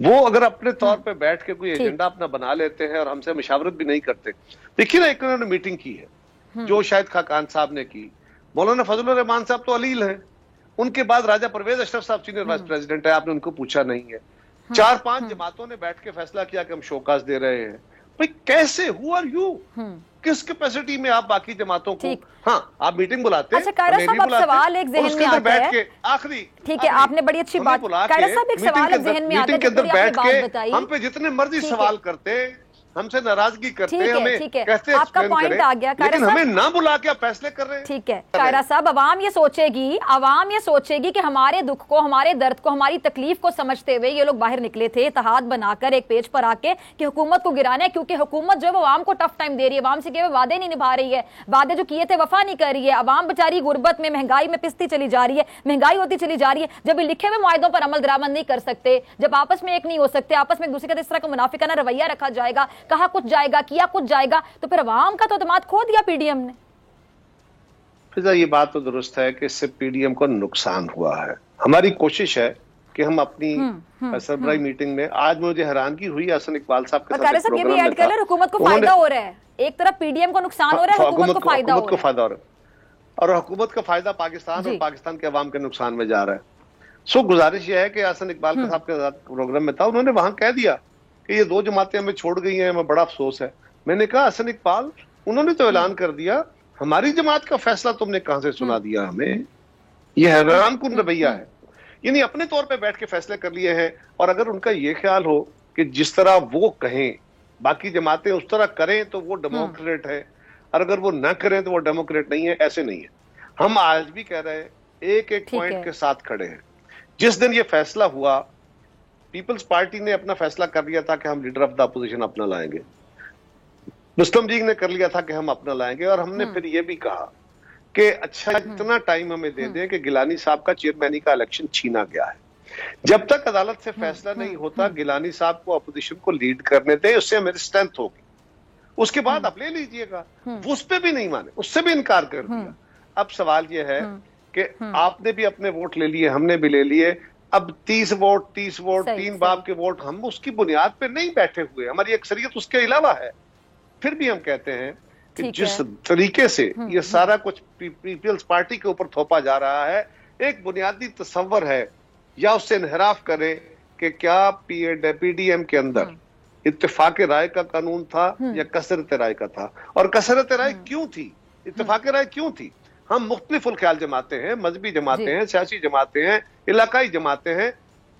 वो अगर अपने तौर पे बैठ के कोई एजेंडा अपना बना लेते हैं और हमसे मशावरत भी नहीं करते। देखिए ना, एक उन्होंने मीटिंग की है जो शाहिद खाकान साहब ने की, मौलाना फजलुर रहमान साहब तो अलील हैं, उनके बाद राजा परवेज अशरफ साहब सीनियर वाइस प्रेसिडेंट है, आपने उनको पूछा नहीं है। 4-5 जमातों ने बैठ के फैसला किया कि हम शोकाज दे रहे हैं। भाई कैसे, हु आर यू, किस कैपेसिटी में आप बाकी जमातों को, हाँ आप मीटिंग बुलाते हैं। अच्छा कायरा साहब, अब सवाल एक जहन में आता है, आखिरी, ठीक है, आपने बड़ी अच्छी बात, कायरा साहब एक सवाल एक जहन में आता है, मीटिंग के अंदर बैठ के हम पे जितने मर्जी सवाल करते, हमसे नाराजगी करते हैं, हमें कहते आपका पॉइंट आ गया, लेकिन हमें ना बुला के फैसले कर रहे हैं। ठीक है कायरा साहब, आवाम ये सोचेगी कि हमारे दुख को, हमारे दर्द को, हमारी तकलीफ को समझते हुए ये लोग बाहर निकले थे इत्तेहाद बनाकर एक पेज पर आके कि हुकूमत को गिराना है, क्योंकि हुकूमत जो है वो आवाम को टफ टाइम दे रही है, आवाम से केवल वादे नहीं निभा रही है, वादे जो किए थे वफा नहीं कर रही है, आवाम बेचारी गुर्बत में, महंगाई में पिसती चली जा रही है, महंगाई होती चली जा रही है। जब लिखे हुए मुआहदों पर अमल दरामद नहीं कर सकते, जब आपस में एक नहीं हो सकते, आपस में एक दूसरे का इस तरह का मुनाफिकाना रवैया रखा जाएगा, कहा कुछ जाएगा, किया कुछ जाएगा, तो फिर अवाम का तो एतमाद खो दिया पीडीएम ने। फिजा ये बात तो दुरुस्त है कि इससे पीडीएम को नुकसान हुआ है। हमारी कोशिश है कि हम अपनी सरबराही मीटिंग में, आज मुझे हैरानगी हुई हसन इकबाल साहब के साथ ये भी ऐड कर ले, हुकूमत को फायदा हो रहा है, एक तरफ पीडीएम को नुकसान हो रहा है, हुकूमत को फायदा हो रहा है, और हुकूमत का फायदा पाकिस्तान और पाकिस्तान के अवाम के नुकसान में जा रहा है। सो गुजारिश यह है कि हसन इकबाल साहब के साथ प्रोग्राम में था, उन्होंने वहां कह दिया कि ये 2 जमातें हमें छोड़ गई हैं, हमें बड़ा अफसोस है। मैंने कहा हसन इकबाल, उन्होंने तो ऐलान कर दिया, हमारी जमात का फैसला तुमने कहां से सुना दिया हमें, यह हैरानकुन रवैया है। यानी अपने तौर पे बैठ के फैसले कर लिए हैं, और अगर उनका ये ख्याल हो कि जिस तरह वो कहें बाकी जमातें उस तरह करें तो वो डेमोक्रेट है, और अगर वो ना करें तो वो डेमोक्रेट नहीं है, ऐसे नहीं है। हम आज भी कह रहे हैं, एक एक पॉइंट के साथ खड़े हैं। जिस दिन ये फैसला हुआ, पीपल्स पार्टी ने अपना फैसला कर लिया था कि हम लीडर ऑफ द अपोजिशन अपना लाएंगे, मुस्लिम लीग ने कर लिया था कि हम अपना लाएंगे, और हमने फिर ये भी कहा कि अच्छा इतना टाइम हमें दे दें कि गिलानी साहब का चेयरमैनी का इलेक्शन छीना गया है, जब तक अदालत से फैसला नहीं होता गिलानी साहब को अपोजिशन को लीड करने दें, उससे हमें स्ट्रेंथ होगी, उसके बाद आप ले लीजिएगा। वो उस पर भी नहीं माने, उससे भी इनकार कर दिया। अब सवाल यह है कि आपने भी अपने वोट ले लिए, हमने भी ले लिए, अब 30 वोट 3 बाप के वोट, हम उसकी बुनियाद पे नहीं बैठे हुए, हमारी अक्सरियत उसके अलावा है। फिर भी हम कहते हैं कि जिस तरीके से ये सारा कुछ पीपल्स पार्टी के ऊपर थोपा जा रहा है, एक बुनियादी तस्वर है, या उससे इनहराफ करें कि क्या पीडीएम के अंदर इत्तेफाक राय का कानून था या कसरत राय का था, और कसरत राय क्यों थी, इत्तेफाक राय क्यों थी। हम मुख्तलिफ ख्याल जमाते हैं, मजहबी जमाते हैं, सियासी जमाते हैं, इलाकाई जमाते हैं,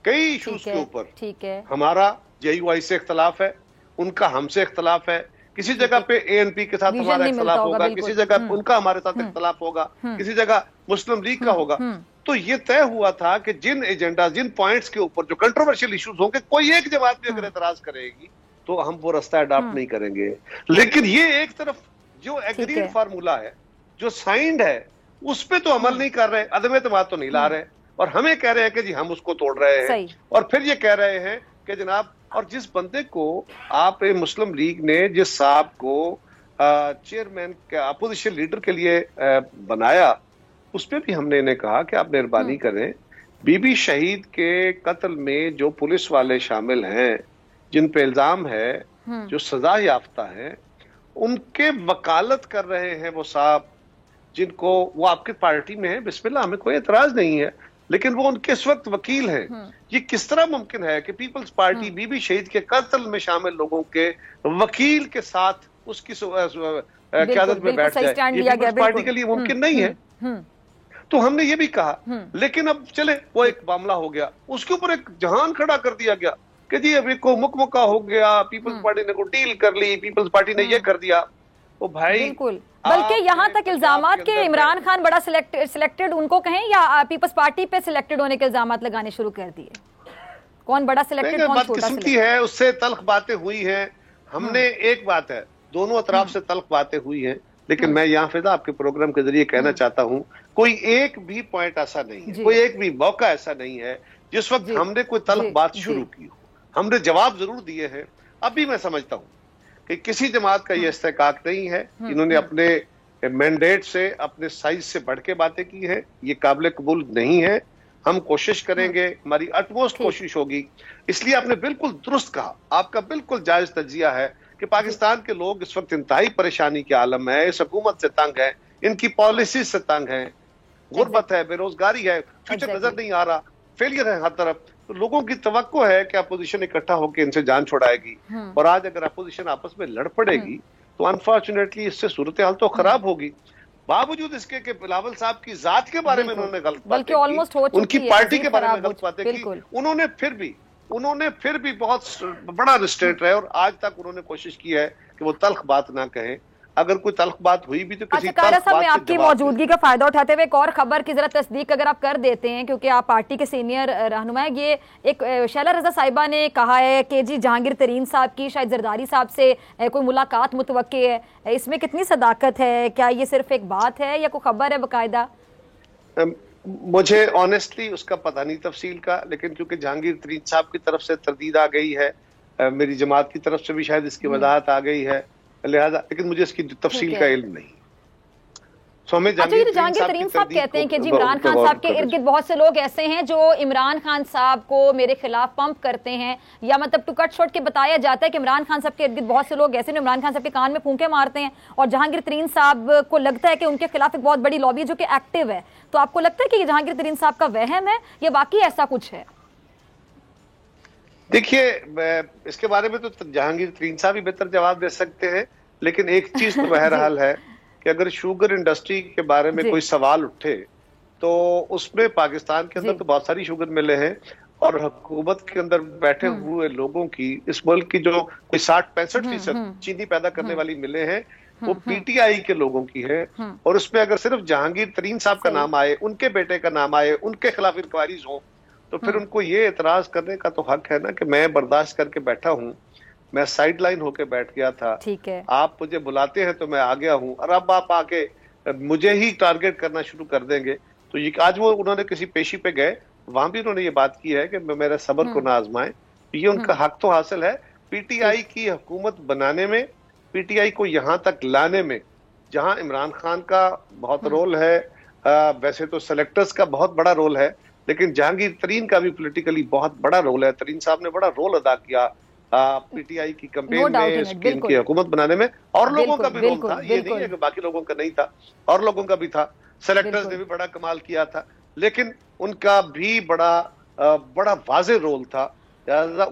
कई इशूज के ऊपर हमारा जेयूआई से इख्तलाफ है, उनका हमसे इख्तलाफ है, किसी जगह पे एएनपी के साथ हमारा इख्तलाफ होगा, किसी जगह उनका हमारे साथ इख्तलाफ होगा, किसी जगह मुस्लिम लीग का होगा। तो ये तय हुआ था कि जिन एजेंडा, जिन पॉइंट्स के ऊपर जो कंट्रोवर्शियल इश्यूज होंगे, कोई एक जमात भी अगर एतराज करेगी तो हम वो रास्ता अडॉप्ट नहीं करेंगे। लेकिन ये एक तरफ जो एग्रीड फार्मूला है, जो साइंड है, उस पे तो अमल नहीं कर रहे, अदम एतमाद तो नहीं ला रहे, और हमें कह रहे हैं कि जी हम उसको तोड़ रहे हैं, और फिर ये कह रहे हैं कि जनाब, और जिस बंदे को आप मुस्लिम लीग ने, जिस साहब को चेयरमैन का अपोजिशन लीडर के लिए बनाया, उस पर भी हमने इन्हें कहा कि आप मेहरबानी करें, बीबी शहीद के कत्ल में जो पुलिस वाले शामिल हैं, जिन पे इल्जाम है, जो सजा याफ्ता है, उनके वकालत कर रहे हैं वो साहब, जिनको वो आपकी पार्टी में है, बिस्मिल्लाह, हमें कोई एतराज नहीं है, लेकिन वो उनके इस वक्त वकील हैं। ये किस तरह मुमकिन है कि पीपल्स पार्टी बीबी शहीद के कत्ल में शामिल लोगों के वकील के साथ उसकी क़यादत में बैठ जाए, ये पीपल्स पार्टी के लिए मुमकिन नहीं है। तो हमने ये भी कहा, लेकिन अब चले, वो एक मामला हो गया, उसके ऊपर एक जहान खड़ा कर दिया गया कि जी अभी को मुकमुका हो गया, पीपल्स पार्टी ने को डील कर ली, पीपल्स पार्टी ने ये कर दिया। ओ भाई, बिल्कुल, बल्कि यहाँ तक इल्जामात के इमरान खान बड़ा सिलेक्टेड उनको कहें, या पीपल्स पार्टी पे सिलेक्टेड होने के इल्जामात लगाने शुरू कर दिए। कौन बड़ा सिलेक्टेड, कौन छोटा सिलेक्टेड है, उससे तल्ख बातें हुई हैं। हमने एक बात है, दोनों अतराफ से तल्ख बातें हुई हैं, लेकिन मैं यहाँ फिदा आपके प्रोग्राम के जरिए कहना चाहता हूँ, कोई एक भी पॉइंट ऐसा नहीं है, कोई एक भी मौका ऐसा नहीं है जिस वक्त हमने कोई तल्ख बात शुरू की हो। हमने जवाब जरूर दिए हैं। अभी मैं समझता हूँ कि किसी जमात का ये इस्तेकाक नहीं है, इन्होंने अपने मैंडेट से, अपने साइज से बढ़ के बातें की है, ये काबिल कबूल नहीं है। हम कोशिश करेंगे, हमारी अटमोस्ट कोशिश होगी। इसलिए आपने बिल्कुल दुरुस्त कहा, आपका बिल्कुल जायज तजिया है कि पाकिस्तान के लोग इस वक्त इंतहाई परेशानी के आलम है, इस हुकूमत से तंग है, इनकी पॉलिसी से तंग है, गुर्बत है, बेरोजगारी है, फ्यूचर नजर नहीं आ रहा, फेलियर है हर तरफ। तो लोगों की तवक्को है कि अपोजिशन इकट्ठा होकर इनसे जान छुड़ाएगी, और आज अगर अपोजिशन आपस में लड़ पड़ेगी तो अनफॉर्चुनेटली इससे सूरत हाल तो खराब होगी। बावजूद इसके कि बिलावल साहब की जात के बारे में उन्होंने गलत बातें की, उनकी पार्टी के बारे में गलत बातें की, उन्होंने फिर भी बहुत बड़ा रिस्ट्रेंट रहे, और आज तक उन्होंने कोशिश की है कि वो तल्ख बात ना कहें। अगर कोई तल्ख बात हुई भी तो किसी कायरा साहब, मैं आपकी मौजूदगी का फायदा उठाते हुए एक और खबर की जरा तस्दीक अगर आप कर देते हैं, क्योंकि आप पार्टी के सीनियर रहनुमा हैं। ये एक शैला रजा साहिबा ने कहा है कि जी जहांगीर तरीन साहब की शायद जरदारी साहब से कोई मुलाकात मुतवक्के है, इसमें कितनी सदाकत है? क्या ये सिर्फ एक बात है या कोई खबर है बाकायदा? मुझे ऑनेस्टली उसका पता नहीं तफसील का, लेकिन चूंकि जहांगीर तरीन साहब की तरफ से तरदीद आ गई है, मेरी जमात की तरफ से भी शायद इसकी वजाहत आ गई है, लिहाजा, लेकिन मुझे इसकी तफसील का इल्म नहीं। जहांगीर तरीन साहब कहते हैं कि जी इमरान खान साहब के इर्द गिर्द बहुत से लोग ऐसे हैं जो इमरान खान साहब को मेरे खिलाफ पंप करते हैं, या मतलब टू कट शॉर्ट के बताया जाता है कि इमरान खान साहब के इर्द गिर्द बहुत से लोग ऐसे इमरान खान साहब के कान में फूंके मारते हैं, और जहांगीर तरीन साहब को लगता है कि उनके खिलाफ एक बहुत बड़ी लॉबी जो कि एक्टिव है। तो आपको लगता है कि ये जहांगीर तरीन साहब का वहम है या बाकी ऐसा कुछ है? देखिए, इसके बारे में तो जहांगीर तरीन साहब ही बेहतर जवाब दे सकते हैं, लेकिन एक चीज तो बहरहाल है कि अगर शुगर इंडस्ट्री के बारे में कोई सवाल उठे तो उसमें पाकिस्तान के अंदर तो बहुत सारी शुगर मिलें हैं, और हुकूमत के अंदर बैठे हुए लोगों की, इस मुल्क की जो कोई 60-65% चीनी पैदा करने वाली मिलें हैं, वो पीटीआई के लोगों की है। और उसमें अगर सिर्फ जहांगीर तरीन साहब का नाम आए, उनके बेटे का नाम आए, उनके खिलाफ इंक्वायरीज हो, तो फिर उनको ये एतराज करने का तो हक है ना कि मैं बर्दाश्त करके बैठा हूं, मैं साइड लाइन होके बैठ गया था, ठीक है, आप मुझे बुलाते हैं तो मैं आ गया हूं, और अब आप आके मुझे ही टारगेट करना शुरू कर देंगे। तो ये आज वो उन्होंने किसी पेशी पे गए, वहां भी उन्होंने ये बात की है कि मेरे सब्र को ना आजमाएं। ये उनका हक तो हासिल है पीटीआई की हुकूमत बनाने में, पीटीआई को यहां तक लाने में, जहां इमरान खान का बहुत रोल है, वैसे तो सेलेक्टर्स का बहुत बड़ा रोल है, लेकिन जहांगीर तरीन का भी पॉलिटिकली बहुत बड़ा रोल है। तरीन साहब ने बड़ा रोल अदा किया पीटीआई की कैंपेन में, इनकी हुकूमत बनाने में, और लोगों का भी रोल था, ये नहीं है कि बाकी लोगों का नहीं था, और लोगों का भी था। सेलेक्टर्स ने भी बड़ा कमाल किया था, लेकिन उनका भी बड़ा वाज़ेह रोल था।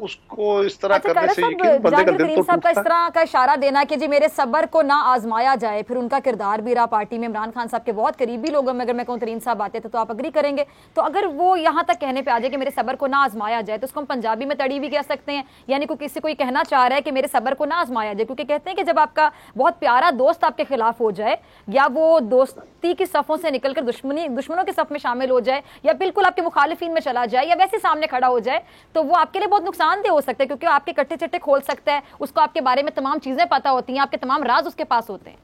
उसको इस तरह करने से यकीन बंदे का दिल तो टूटता। इस तरह का इशारा देना कि जी मेरे सब्र को ना आजमाया जाए, फिर उनका किरदार भी रहा पार्टी में, इमरान खान साहब के बहुत करीबी लोगों में, अगर मैं कहूँ तरीन साहब आते थे तो आप अग्री करेंगे, तो अगर वो यहाँ तक कहने पे आ जाए कि मेरे सब्र को ना आजमाया जाए, तो उसको हम पंजाबी में तड़ी भी कह सकते हैं, यानी कोई किसी को कहना चाह रहा है कि मेरे सब्र को ना आजमाया जाए, क्योंकि कहते हैं कि जब आपका बहुत प्यारा दोस्त आपके खिलाफ हो जाए, या वो दोस्ती की सफ़ों से निकलकर दुश्मनों के सफ में शामिल हो जाए, या बिल्कुल आपके मुखालिफिन में चला जाए, या वैसे सामने खड़ा हो जाए, तो वो आपके लिए बहुत नुकसानदेह हो सकता है, क्योंकि आपके कट्टे चिट्टे खोल सकता है, उसको आपके बारे में तमाम चीजें पता होती हैं, आपके तमाम राज उसके पास होते हैं।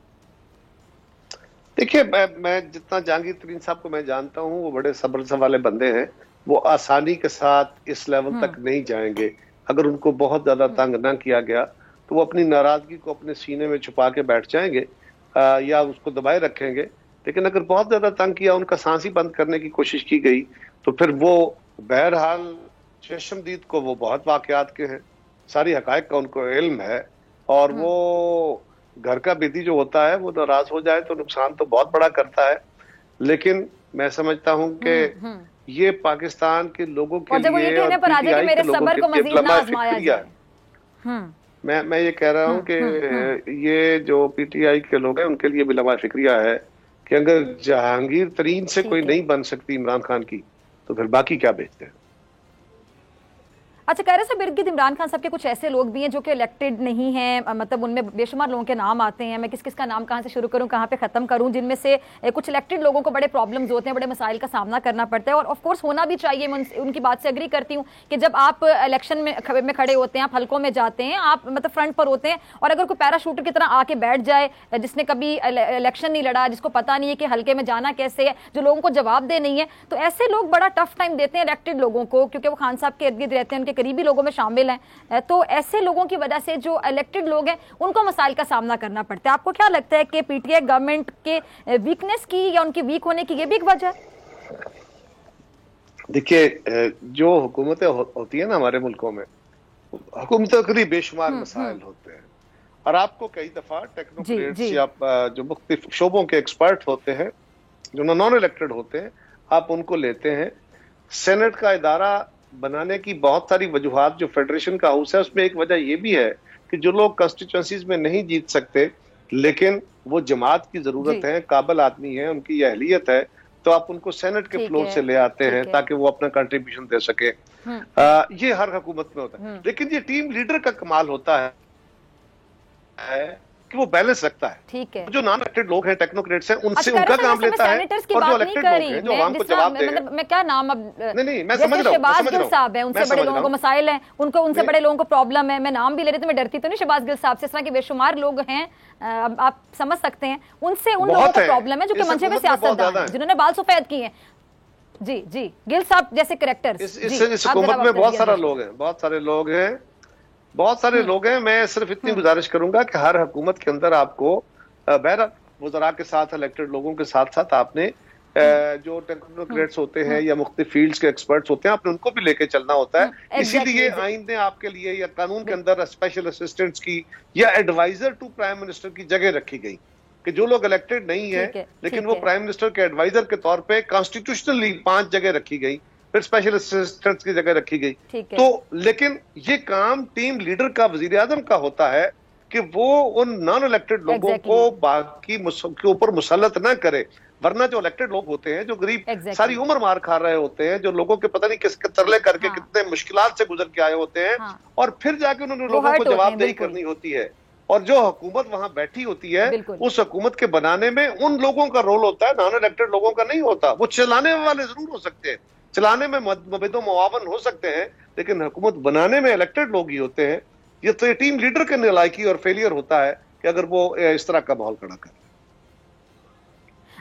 देखिए, मैं जितना जहांगीर तरीन साहब को मैं जानता हूं, वो बड़े सब्र वाले बंदे हैं, वो आसानी के साथ इस लेवल तक नहीं जाएंगे। अगर उनको बहुत ज्यादा तंग ना किया गया तो वो अपनी नाराजगी को अपने सीने में छुपा के बैठ जाएंगे, या उसको दबाए रखेंगे। लेकिन अगर बहुत ज्यादा तंग किया, उनका सांस ही बंद करने की कोशिश की गई, तो फिर वो बहरहाल चश्मदीद को वो बहुत वाकयात के हैं, सारी हकायक का उनको इल्म है, और वो घर का बेदी जो होता है वो नाराज हो जाए तो नुकसान तो बहुत बड़ा करता है। लेकिन मैं समझता हूं कि ये पाकिस्तान के लोगों के लिए और पीटीआई के लोगों के लिए लम्हा फिक्रिया है। मैं ये कह रहा हूं कि ये जो पीटीआई के लोग हैं उनके लिए भी लम्हा फिक्रिया है कि अगर जहांगीर तरीन से कोई नहीं बन सकती इमरान खान की, तो फिर बाकी क्या बेचते हैं। अच्छा, कह रहे साहब इर्द गिर्द इमरान खान साहब के कुछ ऐसे लोग भी हैं जो कि इलेक्टेड नहीं हैं, मतलब उनमें बेशुमार लोगों के नाम आते हैं, मैं किस किस का नाम कहाँ से शुरू करूँ, कहाँ पे ख़त्म करूँ, जिनमें से कुछ इलेक्टेड लोगों को बड़े प्रॉब्लम्स होते हैं, बड़े मसाइल का सामना करना पड़ता है, और ऑफ कोर्स होना भी चाहिए। मैं उनकी बात से एग्री करती हूँ कि जब आप इलेक्शन में खड़े होते हैं, आप हल्कों में जाते हैं, आप मतलब फ्रंट पर होते हैं, और अगर कोई पैराशूटर की तरह आके बैठ जाए जिसने कभी इलेक्शन नहीं लड़ा, जिसको पता नहीं है कि हल्के में जाना कैसे है, जो लोगों को जवाब दे नहीं है, तो ऐसे लोग बड़ा टफ टाइम देते हैं इलेक्टेड लोगों को, क्योंकि वो खान साहब के इर्द गिर्द रहते हैं, उनके करीबी लोगों में शामिल हैं। तो ऐसे लोगों की वजह से जो इलेक्टेड लोग हैं उनको मसाइल का सामना करना पड़ता है। आपको क्या लगता है कि पीटीआई गवर्नमेंट के वीकनेस की या उनकी वीक होने की ये भी एक वजह है? देखिए, जो हुकूमतें होती है ना हमारे मुल्कों में, हुकूमतों के बेशुमार मसाइल होते हैं, और आपको कई दफा टेक्नोक्रेट्स या जो मुख्तलिफ शोबों के एक्सपर्ट होते हैं जो नॉन इलेक्टेड होते हैं, आप उनको लेते हैं। सेनेट का इदारा बनाने की बहुत सारी वजूहात, जो फेडरेशन का हाउस है उसमें एक वजह यह भी है कि जो लोग कंस्टिट्यूएंसीज में नहीं जीत सकते लेकिन वो जमात की जरूरत है, काबिल आदमी है, उनकी यह अहलियत है, तो आप उनको सेनेट के फ्लोर से ले आते हैं ताकि वो अपना कंट्रीब्यूशन दे सके। ये हर हुकूमत में होता है, लेकिन ये टीम लीडर का कमाल होता है कि वो बैलेंस रखता है। ठीक है, जो नॉन इलेक्टेड लोग हैं, टेक्नोक्रेट्स हैं, उनसे उनका काम लेता है, और जो इलेक्टेड लोग हैं जो आवाम को जवाब दे रहे हैं। मैं क्या नाम, अब नहीं, मैं समझ रहा हूं, शहबाज गिल साहब हैं, उनसे बड़े लोगों को मसाइल हैं, उनसे बड़े लोगों को प्रॉब्लम है। मैं नाम भी ले रही तो मैं डरती तो नहीं शहबाज गिल साहब से, इस तरह के बेशुमार लोग हैं, आप समझ सकते हैं, उनसे उन लोगों को प्रॉब्लम है जो कि मंशे में सियासतदान हैं, जिन्होंने बाल सफेद किए हैं। जी जी, गिल साहब जैसे कैरेक्टर इस हुकूमत में बहुत सारे लोग हैं, बहुत सारे लोग हैं। मैं सिर्फ इतनी गुजारिश करूंगा कि हर हुकूमत के अंदर आपको बहरहाल वज़रा के साथ, इलेक्टेड लोगों के साथ साथ आपने जो टेक्नोक्रेट्स होते हैं या मुख्तलिफ फील्ड्स के एक्सपर्ट्स होते हैं, आपने उनको भी लेके चलना होता है। इसीलिए आइन ने आपके लिए या कानून के अंदर स्पेशल असिस्टेंट्स की या एडवाइजर टू प्राइम मिनिस्टर की जगह रखी गई कि जो लोग इलेक्टेड नहीं है लेकिन वो प्राइम मिनिस्टर के एडवाइजर के तौर पे कॉन्स्टिट्यूशनली 5 जगह रखी गई, फिर स्पेशल असिस्टेंट्स की जगह रखी गई। तो लेकिन ये काम टीम लीडर का, वजीर आजम का होता है कि वो उन नॉन इलेक्टेड लोगों को बाकी के ऊपर मुसल्लत ना करे, वरना जो इलेक्टेड लोग होते हैं, जो गरीब सारी उम्र मार खा रहे होते हैं, जो लोगों के पता नहीं किसके तरले करके कितने मुश्किलात से गुजर के आए होते हैं, और फिर जाके उन्होंने लोगों को जवाबदेही करनी होती है। और जो हुकूमत वहां बैठी होती है, उस हुकूमत के बनाने में उन लोगों का रोल होता है, नॉन इलेक्टेड लोगों का नहीं होता। वो चलाने वाले जरूर हो सकते हैं, चलाने में मुबैदो मुआवन हो सकते हैं, लेकिन हुकूमत बनाने में इलेक्टेड लोग ही होते हैं। ये तो ये टीम लीडर के नालायकी और फेलियर होता है कि अगर वो इस तरह का माहौल खड़ा करे।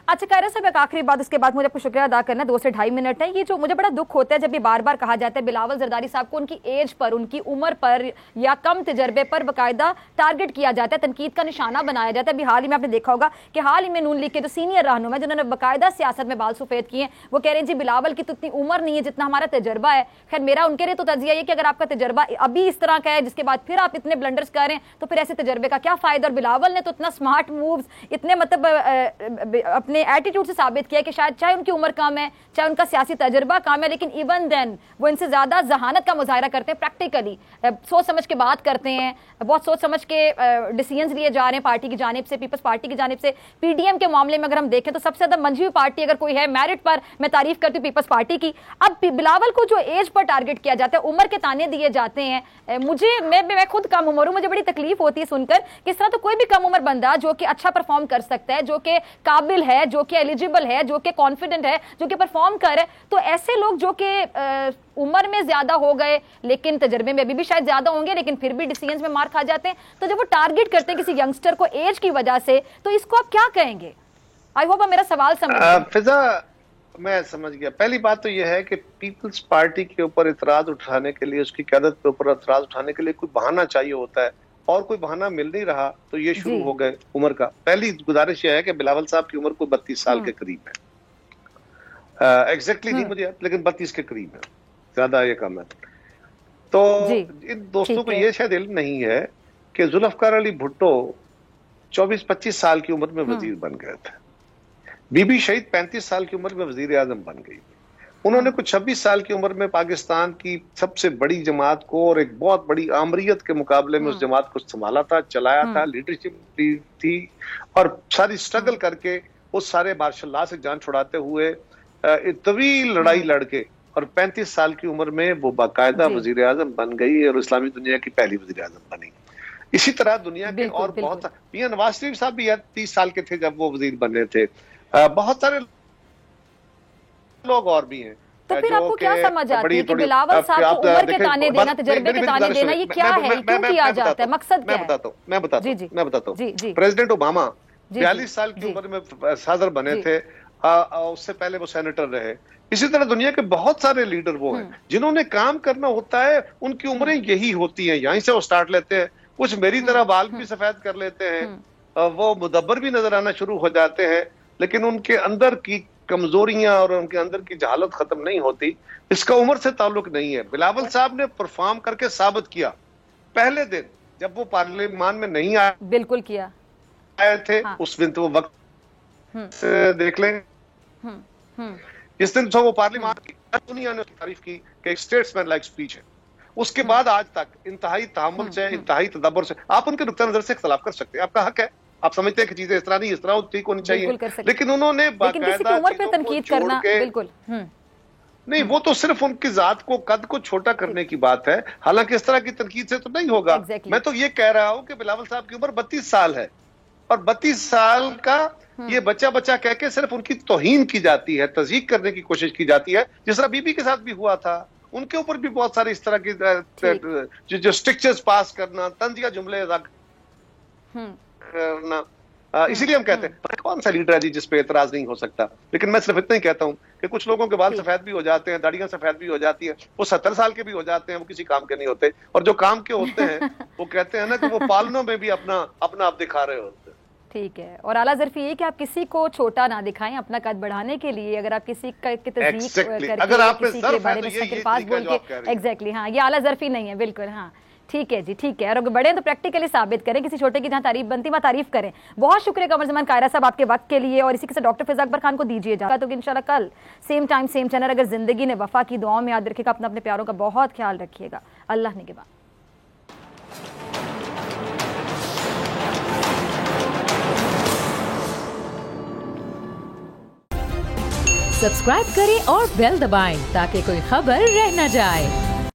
अच्छा कायरा साहब, एक आखिरी बात, उसके बाद मुझे आपको शुक्रिया अदा करना, 2 से 2.5 मिनट है। ये जो मुझे बड़ा दुख होता है जब ये बार बार कहा जाता है बिलावल जरदारी साहब को उनकी एज पर, उनकी उम्र पर या कम तजर्बे पर बाकायदा टारगेट किया जाता है, तनकीद का निशाना बनाया जाता है। अभी हाल ही में आपने देखा होगा कि हाल ही में नून लीग के जो सीनियर रहनुमा जिन्होंने बाकायदा सियासत में बाल सफेद किए हैं, वो कह रहे हैं जी बिलावल की तो इतनी उम्र नहीं है जितना हमारा तजर्बा है। खैर मेरा उनके लिए तो तजिया ये कि अगर आपका तजर्बा अभी इस तरह का है, जिसके बाद फिर आप इतने ब्लंडर्स कर रहे हैं, तो फिर ऐसे तजर्बे का क्या फायदा। और बिलावल ने तो इतना स्मार्ट मूव्स, इतने मतलब अपने एटीट्यूड से साबित किया कि शायद चाहे उनकी उम्र कम है, चाहे उनका सियासी तजर्बा कम है, लेकिन इवन देन वो इनसे ज्यादा जहानत का मुजाहरा करते हैं, प्रैक्टिकली सोच समझ के बात करते हैं, बहुत सोच समझ के डिसीजंस लिए जा रहे हैं पार्टी की जानिब से, पीपल्स पार्टी की जानिब से। पीडीएम के मामले में अगर हम देखें तो सबसे ज्यादा मंझी हुई पार्टी अगर कोई है मेरिट पर, मैं तारीफ करती हूँ पीपल्स पार्टी की। अब बिलावल को जो एज पर टारगेट किया जाता है, उम्र के ताने दिए जाते हैं, मैं खुद कम उम्र हूं, मुझे बड़ी तकलीफ होती है सुनकर कि इस तरह तो कोई भी कम उम्र बंदा जो कि अच्छा परफॉर्म कर सकता है, जो कि काबिल है, जो कि एलिजिबल है, जो कि कॉन्फिडेंट है, जो कि परफॉर्म कर रहे, तो ऐसे लोग जो कि उम्र में ज्यादा हो गए लेकिन तजर्बे में अभी भी शायद ज्यादा होंगे, लेकिन फिर भी डिसीजंस में मार खा जाते हैं, तो जब वो टारगेट करते हैं किसी यंगस्टर को एज की वजह से, तो इसको आप क्या कहेंगे? आई होप आप मेरा सवाल समझ गए। फिजा, मैं समझ गया। पहली बात तो यह है कि पीपल्स पार्टी के ऊपर इतराज उठाने के लिए, उसकी क़यादत के ऊपर इतराज उठाने के लिए कोई बहाना चाहिए होता है, और कोई बहाना मिल नहीं रहा तो ये शुरू हो गए उम्र का। पहली गुजारिश यह है कि बिलावल साहब की उम्र को 32 साल के करीब है, एग्जैक्टली नहीं मुझे, लेकिन 32 के करीब है, ज्यादा ये कम है। तो इन दोस्तों को ये शायद इल्म नहीं है कि जुल्फकार अली भुट्टो 24-25 साल की उम्र में वजीर बन गए थे। बीबी शहीद 35 साल की उम्र में वजीर आजम बन गई। उन्होंने कुछ 26 साल की उम्र में पाकिस्तान की सबसे बड़ी जमात को और एक बहुत बड़ी आमरीयत के मुकाबले में उस जमात को संभाला था, चलाया था, लीडरशिप दी थी, और सारी स्ट्रगल करके उस सारे मार्शल लॉ से जान छुड़ाते हुए तवील लड़ाई लड़के, और 35 साल की उम्र में वो बाकायदा वजीर आजम बन गई और इस्लामी दुनिया की पहली वजीर आजम बनी। इसी तरह दुनिया के और बहुत, मियां नवाज शरीफ साहब भी 30 साल के थे जब वो वजीर बने थे। बहुत सारे लोग और भी हैं। तो फिर आपको क्या समझ आती है कि बिलावल साहब को उम्र के ताने देना, तजर्बे के ताने देना, ये क्या है, क्यों किया जाता है, मकसद क्या है? मैं बताता हूँ। प्रेसिडेंट ओबामा 42 साल की उम्र में सदर बने थे, उससे पहले वो सेनेटर रहे। इसी तरह दुनिया के बहुत सारे लीडर वो हैं जिन्होंने काम करना होता है, उनकी उम्रें यही होती हैं, यहीं से वो स्टार्ट लेते हैं। कुछ मेरी तरह बाल भी सफेद कर लेते हैं, वो मुदब्बर भी नजर आना शुरू हो जाते हैं, लेकिन उनके अंदर की कमजोरियां और उनके अंदर की जहालत खत्म नहीं होती। इसका उम्र से ताल्लुक नहीं है। बिलावल साहब ने परफॉर्म करके साबित किया। पहले दिन जब वो पार्लियामान में नहीं आए, बिल्कुल किया आए थे, उस दिन तो वक्त देख लें, जिस दिन तो वो पार्लियामान की दुनिया ने तारीफ की कि एक स्टेट्समैन लाइक स्पीच है। उसके बाद आज तक इंतहाई तहम्मुल से, इंतहाई तदब्बर से, आप उनके नुक्ता नजर से इख्तलाफ कर सकते हैं, आपका हक है, आप समझते हैं कि चीजें इस तरह नहीं, इस तरह ठीक होनी चाहिए, लेकिन उन्होंने बाकायदा तनकीद करना बिल्कुल नहीं, वो तो सिर्फ उनकी जात को, कद को छोटा करने की बात है। हालांकि इस तरह की तनकीद से तो नहीं होगा। मैं तो ये कह रहा हूं कि बिलावल साहब की उम्र 32 साल है, और 32 साल का ये बच्चा बच्चा कह के सिर्फ उनकी तौहीन की जाती है, तज़यीक करने की कोशिश की जाती है, जिस तरह बीबी के साथ भी हुआ था। उनके ऊपर भी बहुत सारे इस तरह की जो स्ट्रिक्चर्स पास करना, तंजिया जुमले करना, इसीलिए हम कहते हैं कौन सा लीडर है जी जिस पे एतराज नहीं हो सकता। लेकिन मैं सिर्फ इतना ही कहता हूं कि कुछ लोगों के बाल सफेद भी हो जाते हैं, दाढ़ियां सफेद भी हो जाती है, वो 70 साल के भी हो जाते हैं, वो किसी काम के नहीं होते, और जो काम के होते हैं वो कहते हैं ना कि वो पालनों में भी अपना आप दिखा रहे होते हैं। ठीक है। और आला ज़र्फी ये कि आप किसी को छोटा ना दिखाएं अपना कद बढ़ाने के लिए, अगर आप किसी की तस्दीक करके किसी के बारे में सकिरपास बोल के, एग्जैक्टली, हाँ, ये आला ज़र्फी नहीं है, बिल्कुल, हाँ, ठीक है जी, ठीक है। और अगर बड़े तो प्रैक्टिकली साबित करें, किसी छोटे की जहां तारीफ बनती वहां तारीफ करें। बहुत शुक्रिया कमर जमान कायरा साहब आपके वक्त के लिए, और इसी के साथ डॉक्टर फिज़ा अकबर खान को दीजिए जा तो इंशाल्लाह कल सेम टाइम सेम चैनल। अगर जिंदगी ने वफा की, दुआओं में याद रखिएगा, अपने प्यारों का बहुत ख्याल रखिएगा। अल्लाह निगहबान। सब्सक्राइब करें और बेल दबाएं ताकि कोई खबर रह न जाए।